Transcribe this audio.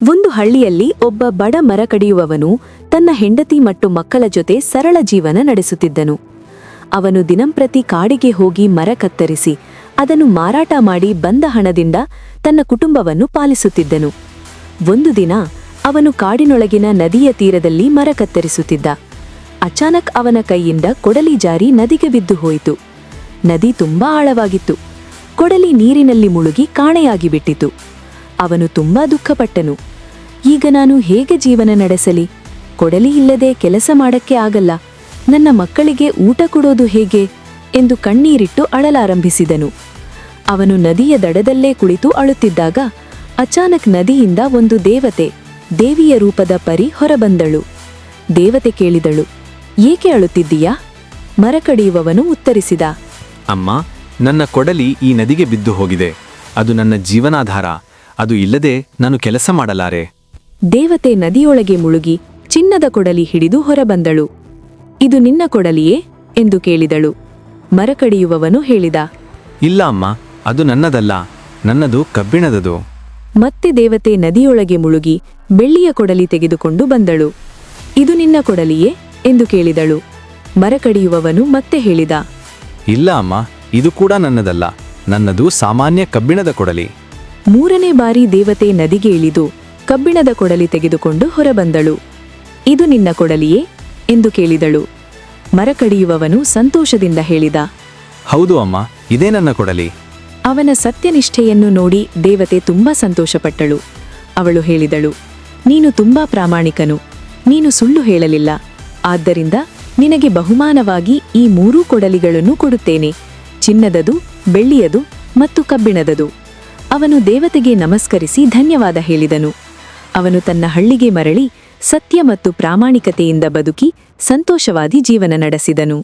ಒಂದು ಹಳ್ಳಿಯಲ್ಲಿ ಒಬ್ಬ ಬಡ ಮರ ಕಡಿಯುವವನು ತನ್ನ ಹೆಂಡತಿ ಮತ್ತು ಮಕ್ಕಳ ಜೊತೆ ಸರಳ ಜೀವನ ನಡೆಸುತ್ತಿದ್ದನು. ಅವನು ದಿನಂಪ್ರತಿ ಕಾಡಿಗೆ ಹೋಗಿ ಮರ ಕತ್ತರಿಸಿ ಅದನ್ನು ಮಾರಾಟ ಮಾಡಿ ಬಂದ ಹಣದಿಂದ ತನ್ನ ಕುಟುಂಬವನ್ನು ಪಾಲಿಸುತ್ತಿದ್ದನು. ಒಂದು ದಿನ ಅವನು ಕಾಡಿನೊಳಗಿನ ನದಿಯ ತೀರದಲ್ಲಿ ಮರ ಕತ್ತರಿಸುತ್ತಿದ್ದ. ಅಚಾನಕ್ ಅವನ ಕೈಯಿಂದ ಕೊಡಲಿ ಜಾರಿ ನದಿಗೆ ಬಿದ್ದು ಹೋಯಿತು. ನದಿ ತುಂಬಾ ಆಳವಾಗಿತ್ತು. ಕೊಡಲಿ ನೀರಿನಲ್ಲಿ ಮುಳುಗಿ ಕಾಣೆಯಾಗಿ ಬಿಟ್ಟಿತು. ಅವನು ತುಂಬಾ ದುಃಖಪಟ್ಟನು. ಈಗ ನಾನು ಹೇಗೆ ಜೀವನ ನಡೆಸಲಿ? ಕೊಡಲಿ ಇಲ್ಲದೆ ಕೆಲಸ ಮಾಡಕ್ಕೆ ಆಗಲ್ಲ. ನನ್ನ ಮಕ್ಕಳಿಗೆ ಊಟ ಕೊಡೋದು ಹೇಗೆ ಎಂದು ಕಣ್ಣೀರಿಟ್ಟು ಅಳಲಾರಂಭಿಸಿದನು. ಅವನು ನದಿಯ ದಡದಲ್ಲೇ ಕುಳಿತು ಅಳುತ್ತಿದ್ದಾಗ ಅಚಾನಕ್ ನದಿಯಿಂದ ಒಂದು ದೇವಿಯ ರೂಪದ ಪರಿ ಹೊರಬಂದಳು. ದೇವತೆ ಕೇಳಿದಳು, ಏಕೆ ಅಳುತ್ತಿದ್ದೀಯಾ? ಮರ ಕಡಿಯುವವನು ಉತ್ತರಿಸಿದ, ಅಮ್ಮ, ನನ್ನ ಕೊಡಲಿ ಈ ನದಿಗೆ ಬಿದ್ದು ಹೋಗಿದೆ. ಅದು ನನ್ನ ಜೀವನಾಧಾರ. ಅದು ಇಲ್ಲದೆ ನಾನು ಕೆಲಸ ಮಾಡಲಾರೆ. ದೇವತೆ ನದಿಯೊಳಗೆ ಮುಳುಗಿ ಚಿನ್ನದ ಕೊಡಲಿ ಹಿಡಿದು ಹೊರಬಂದಳು. ಇದು ನಿನ್ನ ಕೊಡಲಿಯೇ ಎಂದು ಕೇಳಿದಳು. ಮರ ಕಡಿಯುವವನು ಹೇಳಿದ, ಇಲ್ಲ ಅಮ್ಮ, ಅದು ನನ್ನದಲ್ಲ. ನನ್ನದು ಕಬ್ಬಿಣದದು. ಮತ್ತೆ ದೇವತೆ ನದಿಯೊಳಗೆ ಮುಳುಗಿ ಬೆಳ್ಳಿಯ ಕೊಡಲಿ ತೆಗೆದುಕೊಂಡು ಬಂದಳು. ಇದು ನಿನ್ನ ಕೊಡಲಿಯೇ ಎಂದು ಕೇಳಿದಳು. ಮರ ಕಡಿಯುವವನು ಮತ್ತೆ ಹೇಳಿದ, ಇಲ್ಲ ಅಮ್ಮ, ಇದು ಕೂಡ ನನ್ನದಲ್ಲ. ನನ್ನದು ಸಾಮಾನ್ಯ ಕಬ್ಬಿಣದ ಕೊಡಲಿ. ಮೂರನೇ ಬಾರಿ ದೇವತೆ ನದಿಗೆ ಇಳಿದು ಕಬ್ಬಿಣದ ಕೊಡಲಿ ತೆಗೆದುಕೊಂಡು ಹೊರಬಂದಳು. ಇದು ನಿನ್ನ ಕೊಡಲಿಯೇ ಎಂದು ಕೇಳಿದಳು. ಮರ ಕಡಿಯುವವನು ಸಂತೋಷದಿಂದ ಹೇಳಿದ, ಹೌದು ಅಮ್ಮ, ಇದೇ ನನ್ನ ಕೊಡಲಿ. ಅವನ ಸತ್ಯನಿಷ್ಠೆಯನ್ನು ನೋಡಿ ದೇವತೆ ತುಂಬಾ ಸಂತೋಷಪಟ್ಟಳು. ಅವಳು ಹೇಳಿದಳು, ನೀನು ತುಂಬಾ ಪ್ರಾಮಾಣಿಕನು. ನೀನು ಸುಳ್ಳು ಹೇಳಲಿಲ್ಲ. ಆದ್ದರಿಂದ ನಿನಗೆ ಬಹುಮಾನವಾಗಿ ಈ 3 ಕೊಡಲಿಗಳನ್ನು ಕೊಡುತ್ತೇನೆ, ಚಿನ್ನದದು, ಬೆಳ್ಳಿಯದು ಮತ್ತು ಕಬ್ಬಿಣದದು. ಅವನು ದೇವತೆಗೆ ನಮಸ್ಕರಿಸಿ ಧನ್ಯವಾದ ಹೇಳಿದನು. ಅವನು ತನ್ನ ಹಳ್ಳಿಗೆ ಮರಳಿ ಸತ್ಯ ಮತ್ತು ಪ್ರಾಮಾಣಿಕತೆಯಿಂದ ಬದುಕಿ ಸಂತೋಷವಾದಿ ಜೀವನ ನಡೆಸಿದನು.